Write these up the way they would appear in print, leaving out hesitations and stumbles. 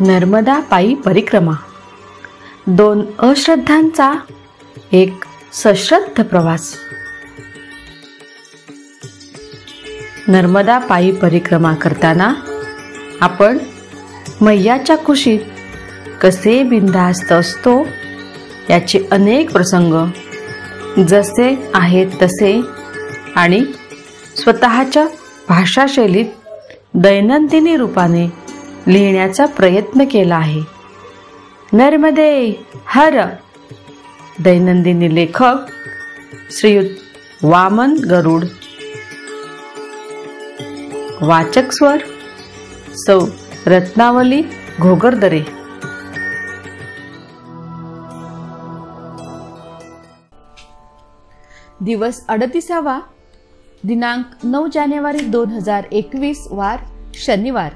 नर्मदा पायी परिक्रमा. 2 अश्रद्धांचा एक सश्रद्ध प्रवास. नर्मदा पायी परिक्रमा करताना आपण मैयाच्या कुशीत कसे बिनधास्त असतो याचे अनेक प्रसंग जसे आहेत तसे आणि स्वतःच्या भाषाशैलीत दैनंदिनी रूपाने लिहिण्याचा प्रयत्न केला आहे. नर्मदे हर. दैनंदिनी लेखक श्रीयुत वामन गरुड. वाचक स्वर सौ रत्नावली घोगरदरे. दिवस 38वा. दिनांक 9 जानेवारी 2021 वार शनिवार.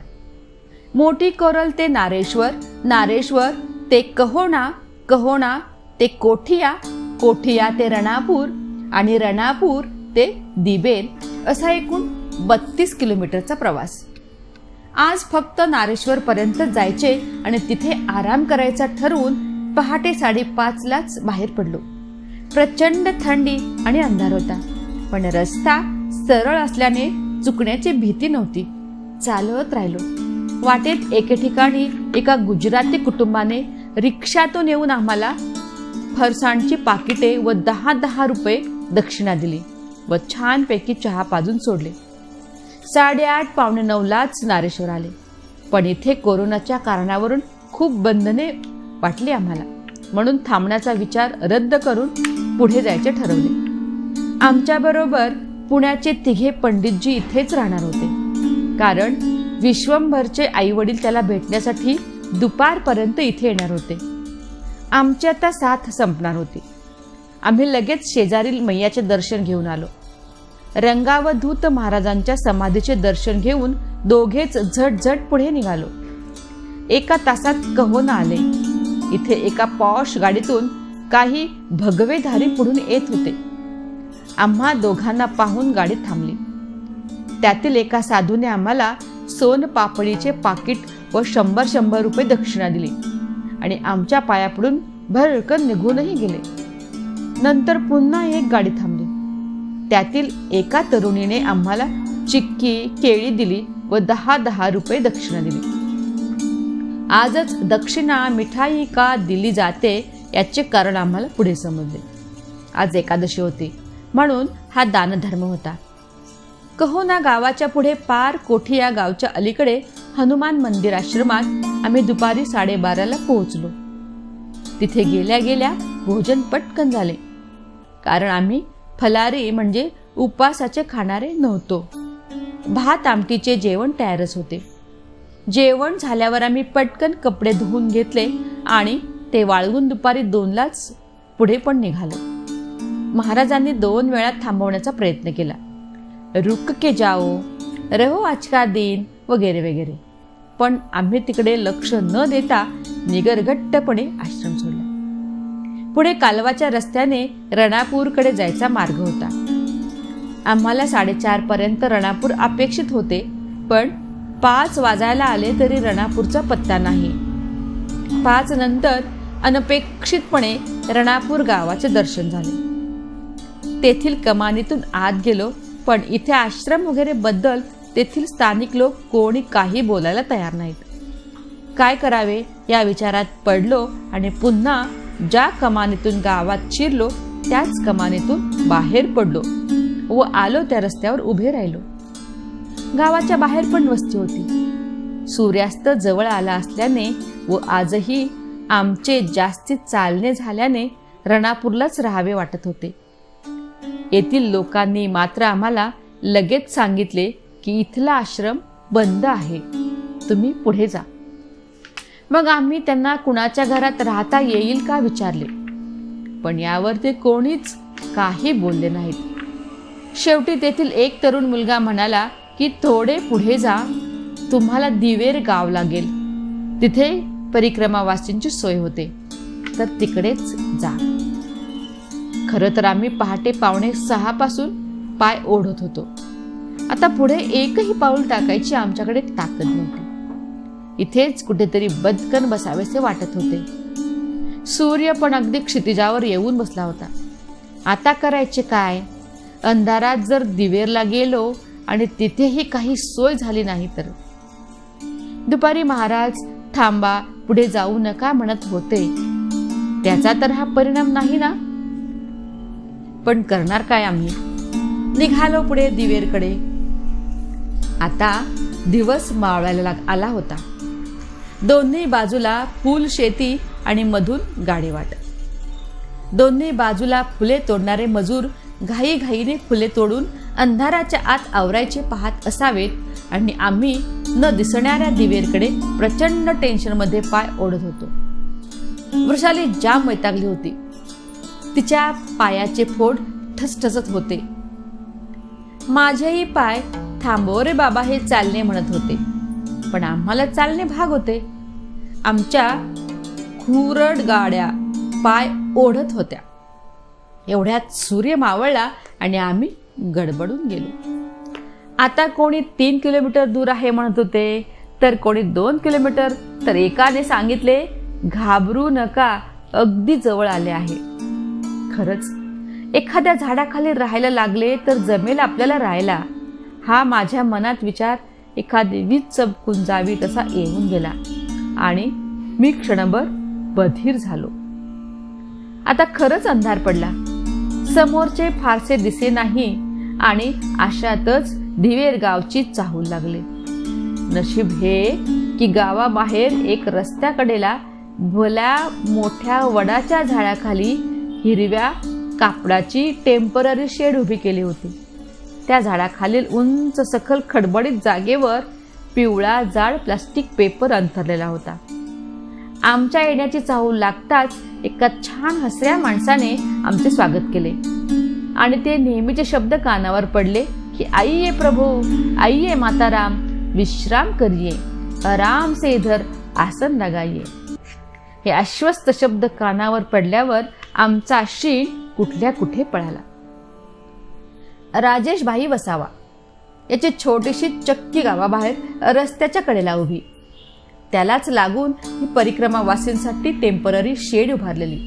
मोठी कोरल ते नारेश्वर, नारेश्वर ते कहोणा, कहोणा ते कोठिया, कोठिया ते रणापूर आणि रणापूर ते दिबेल असा एकूण 32 किलोमीटरचा प्रवास. आज फक्त नारेश्वर पर्यंत जायचे आणि तिथे आराम करायचा ठरवून पहाटे 5:30लाच बाहेर पडलो. प्रचंड थंडी आणि अंधार होता, पण रस्ता सरळ असल्याने चुकण्याची भीती नव्हती. चालत राहिलो. वाटेत एके ठिकाणी एका गुजराती कुटुंबाने रिक्षातून येऊन आम्हाला फरसाणची पाकिटे व 10-10 रुपये दक्षिणा दिली व छानपैकी चहा पाजून सोडले. 8:30-9:45लाच नारेश्वर आले, पण इथे कोरोनाच्या कारणावरून खूप बंधने वाटली आम्हाला, म्हणून थांबण्याचा विचार रद्द करून पुढे जायचे ठरवले. आमच्याबरोबर पुण्याचे 3 पंडितजी इथेच राहणार होते, कारण विश्वंभरचे आई वडील त्याला भेटण्यासाठी दुपारपर्यंत इथे येणार होते. आमची आता साथ संपणार होती. आम्ही लगेच शेजारील मैयाचे दर्शन घेऊन आलो. रंगावधूत महाराजांच्या समाधीचे दर्शन घेऊन दोघेच झटझट पुढे निघालो. 1 तासात कहोना आले. इथे एका पॉश गाडीतून काही भगवेधारी पुढून येत होते. आम्हा दोघांना पाहून गाडी थांबली. त्यातील एका साधूने आम्हाला सोन पापडीचे पाकिट व 100 रुपये दक्षिणा दिली आणि आमच्या पायापडून भरकन निघूनही गेले. नंतर पुन्हा एक गाडी थांबली. त्यातील एका तरुणीने आम्हाला चिक्की, केळी दिली व 10-10 रुपये दक्षिणा दिली. आजच दक्षिणा मिठाई का दिली जाते याचे कारण आम्हाला पुढे समजले. आज एकादशी होती, म्हणून हा दानधर्म होता. कहोना गावाच्या पुढे पार कोठिया गावच्या अलीकडे हनुमान मंदिर आश्रमात आम्ही दुपारी 12:30ला पोहोचलो. तिथे गेल्या गेल्या भोजन पटकन झाले, कारण आम्ही फलारी म्हणजे उपासाचे खाणारे नव्हतो. भात आमटीचे जेवण तयारच होते. जेवण झाल्यावर आम्ही पटकन कपडे धुवून घेतले आणि ते वाळवून दुपारी 2लाच पुढे पण निघालो. महाराजांनी 2 वेळा थांबवण्याचा प्रयत्न केला. रुक के जाओ, रहो आज का दिन वगैरे वगैरे, पण आम्ही तिकडे लक्ष न देता निगरघट्टपणे आश्रम सोडला. पुढे कालवाच्या रस्त्याने रणापूरकडे जायचा मार्ग होता. आम्हाला 4:30 पर्यंत रणापूर अपेक्षित होते, पण 5 वाजायला आले तरी रणापूरचा पत्ता नाही. 5 नंतर अनपेक्षितपणे रणापूर गावाचे दर्शन झाले. तेथील कमानीतून आत गेलो, पण इथे आश्रम वगैरे बद्दल तेथील स्थानिक लोक कोणी काही बोलायला तयार नाहीत. काय करावे या विचारात पडलो आणि पुन्हा ज्या कमानीतून गावात शिरलो त्याच कमानीतून बाहेर पडलो व आलो त्या रस्त्यावर उभे राहिलो. गावाच्या बाहेर पण वस्ती होती. सूर्यास्त जवळ आला असल्याने व आजही आमचे जास्ती चालणे झाल्याने रणापूरलाच राहावे वाटत होते. येथील लोकांनी मात्र आम्हाला लगेच सांगितले की इथला आश्रम बंद आहे, तुम्ही पुढे जा. मग आम्ही त्यांना कुणाच्या घरात राहता येईल का विचारले, पण यावर ते कोणीच काही बोलले नाहीत. शेवटी तेथील एक तरुण मुलगा म्हणाला की थोडे पुढे जा, तुम्हाला दिवेर गाव लागेल, तिथे परिक्रमावासींची सोय होते, तर तिकडेच जा. खरं तर आम्ही पहाटे 5:45 पासून पाय ओढत होतो. आता पुढे एकही पाऊल टाकायची आमच्याकडे ताकद नव्हती. इथेच कुठेतरी बदकन बसावेसे वाटत होते. सूर्य पण अगदी क्षितिजावर येऊन बसला होता. आता करायचे काय? अंधारात जर दिवेरला गेलो आणि तिथेही काही सोय झाली नाही तर. दुपारी महाराज थांबा, पुढे जाऊ नका म्हणत होते. त्याचा तर हा परिणाम नाही ना. पण करणार काय आम्ही? निघालो पुढे दिवेरकडे. आता दिवस मावळायला आला होता. दोन्ही बाजूला फुल शेती आणि मधून गाडीवाट. दोन्ही बाजूला फुले तोडणारे मजूर घाईघाईने फुले तोडून अंधाराच्या आत आवरायचे पाहत असावेत आणि आम्ही न दिसणाऱ्या दिवेरकडे प्रचंड टेन्शनमध्ये पाय ओढत होतो. वृषाली जाम वैतागली होती. तिच्या पायाचे फोड ठसठसत होते. माझेही पाय थांबव रे बाबा हे चालणे म्हणत होते. पण आम्हाला चालणे भाग होते. आमच्या खुरड गाड्या पाय ओढत होत्या. एवढ्यात सूर्य मावळला आणि आम्ही गडबडून गेलो. आता कोणी 3 किलोमीटर दूर आहे म्हणत होते, तर कोणी 2 किलोमीटर, तर एकाने सांगितले घाबरू नका, अगदी जवळ आले आहे. खरंच एखाद्या झाडाखाली राहायला लागले तर जमेल आपल्याला राहायला, हा माझ्या मनात विचार एखादी वीज चमकून जावी तसा येऊन गेला आणि मी क्षणभर बधीर झालो. आता खरंच अंधार पडला. समोरचे फारसे दिसे नाही आणि अशातच दिवेर गावची चाहूल लागले. नशीब हे की गावाबाहेर एक रस्त्याकडेला भल्या मोठ्या वडाच्या झाडाखाली हिरव्या कापडाची टेम्पररी शेड उभी केली होती. त्या झाडाखालील उंच सखल खडबडीत जागेवर पिवळा जाड प्लास्टिक पेपर अंथरलेला होता. आमच्या येण्याची चाहूल लागताच एका छान हसऱ्या माणसाने आमचे स्वागत केले आणि ते नेहमीचे शब्द कानावर पडले की आइये प्रभू, आइये माताराम, विश्राम करिये, आराम से इधर आसन लगाइये. हे आश्वस्त शब्द कानावर पडल्यावर आमचा शीण कुठल्या कुठे पळाला. राजेश भाई वसावा याची छोटीशी चक्की गावाबाहेर रस्त्याच्या कडेला उभी. त्यालाच लागून ही परिक्रमा वासींसाठी टेम्पररी शेड उभारलेली.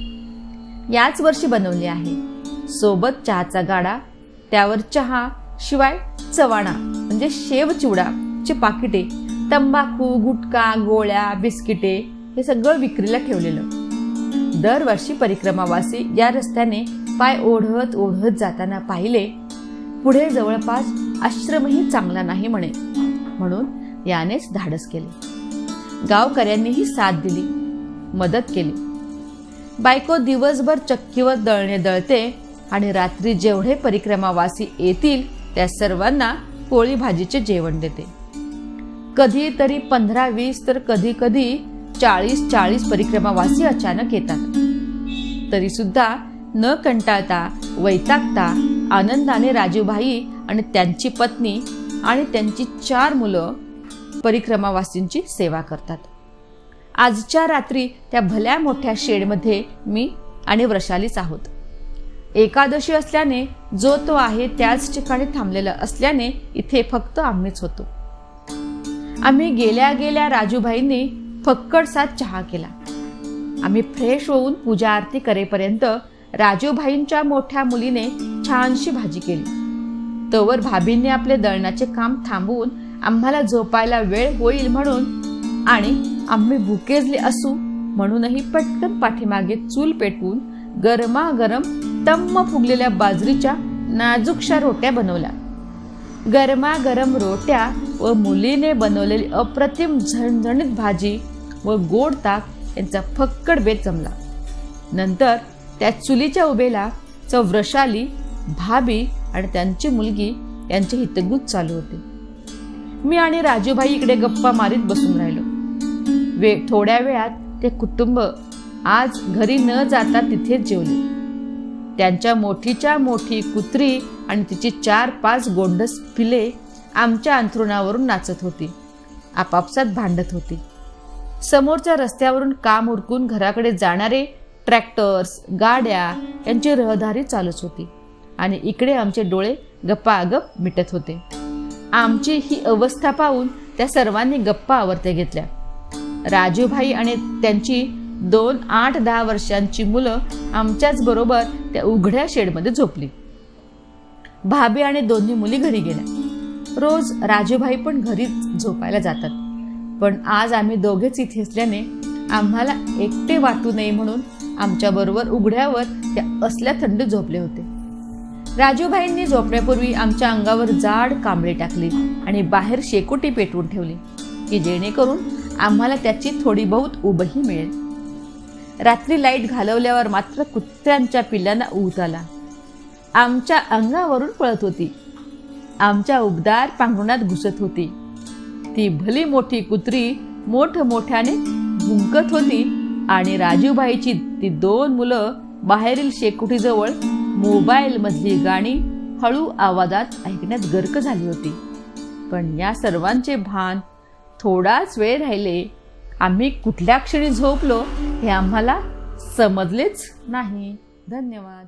याच वर्षी बनवली आहे. सोबत चहाचा गाडा, त्यावर चहा, शिवाय चवाणा म्हणजे शेव चिवडाचे पाकिटे, तंबाखू, गुटखा, गोळ्या, बिस्किटे हे सगळं विक्रीला ठेवलेलं. दरवर्षी परिक्रमावासी या रस्त्याने पाय ओढत ओढत जाताना पाहिले. पुढे जवळपास आश्रमही चांगला नाही म्हणे, म्हणून यानेच धाडस केले. गावकऱ्यांनीही साथ दिली, मदत केली. बायको दिवसभर चक्कीवर दळणे दळते आणि रात्री जेवढे परिक्रमावासी येतील त्या सर्वांना पोळी भाजीचे जेवण देते. कधी तरी 15-20 तर कधी कधी 40-40 परिक्रमावासी अचानक येतात. तरी सुद्धा न कंटाळता वैतागता आनंदाने राजूभाई आणि त्यांची पत्नी आणि त्यांची 4 मुलं परिक्रमावासींची सेवा करतात. आजच्या रात्री त्या भल्या मोठ्या शेडमध्ये मी आणि वृषालीच आहोत. एकादशी असल्याने जो तो आहे त्याच ठिकाणी थांबलेला असल्याने इथे फक्त आम्हीच होतो. आम्ही गेल्या गेल्या राजूभाईंनी फक्कडसा चहा केला. आम्ही फ्रेश होऊन पूजा आरती करेपर्यंत राजूभाईंच्या मोठ्या मुलीने छानशी भाजी केली. तोवर भाभींनी आपले दळणाचे काम थांबवून आम्हाला झोपायला वेळ होईल म्हणून आणि आम्ही भुकेजले असू म्हणूनही पटकन पाठीमागे चूल पेटवून गरमागरम तम्म फुगलेल्या बाजरीच्या नाजूकशा रोट्या बनवल्या. गरमागरम रोट्या व मुलीने बनवलेली अप्रतिम झणझणीत भाजी व गोड ताक यांचा फक्कड बेत जमला. नंतर त्या चुलीच्या उभेला वृषाली, भाभी आणि त्यांची मुलगी यांचे हितगुज चालू होते. मी आणि राजूभाई इकडे गप्पा मारीत बसून राहिलो. थोड्या वेळात ते कुटुंब आज घरी न जाता तिथेच जेवले. त्यांच्या मोठीच्या मोठी कुत्री आणि तिची 4-5 गोंडस पिले आमच्या अंथरुणावरून नाचत होती, आपापसात भांडत होती. समोरच्या रस्त्यावरून काम उरकून घराकडे जाणारे ट्रॅक्टर्स, गाड्या यांची रहदारी चालूच होती आणि इकडे आमचे डोळे गप्पागप मिटत होते. आमची ही अवस्था पाहून त्या सर्वांनी गप्पा आवरत्या घेतल्या. राजूभाई आणि त्यांची 2 8-10 वर्षांची मुलं आमच्याच बरोबर त्या उघड्या शेडमध्ये झोपली. भाभी आणि दोन्ही मुली घरी गेल्या. रोज राजूभाई पण घरीच झोपायला जातात, पण आज आम्ही दोघेच इथे असल्याने आम्हाला एकटे वाटू नये म्हणून आमच्याबरोबर उघड्यावर त्या असल्या थंड झोपले होते. राजूभाईंनी झोपण्यापूर्वी आमच्या अंगावर जाड कांबळे टाकली आणि बाहेर शेकोटी पेटवून ठेवली की जेणेकरून आम्हाला त्याची थोडी बहुत उबही मिळेल. रात्री लाईट घालवल्यावर मात्र कुत्र्यांच्या पिल्लांना ऊत आला. आमच्या अंगावरून पळत होती, आमच्या उबदार पांघरुणात घुसत होती. ती भली मोठी कुत्री मोठमोठ्याने भुंकत होती आणि राजूभाईची ती 2 मुलं बाहेरील शेकोटीजवळ मोबाईल मधली गाणी हळू आवाजात ऐकण्यात गर्क झाली होती. पण या सर्वांचे भान थोडाच वेळ राहिले. आम्ही कुठल्या क्षणी झोपलो हे आम्हाला समजलेच नाही. धन्यवाद.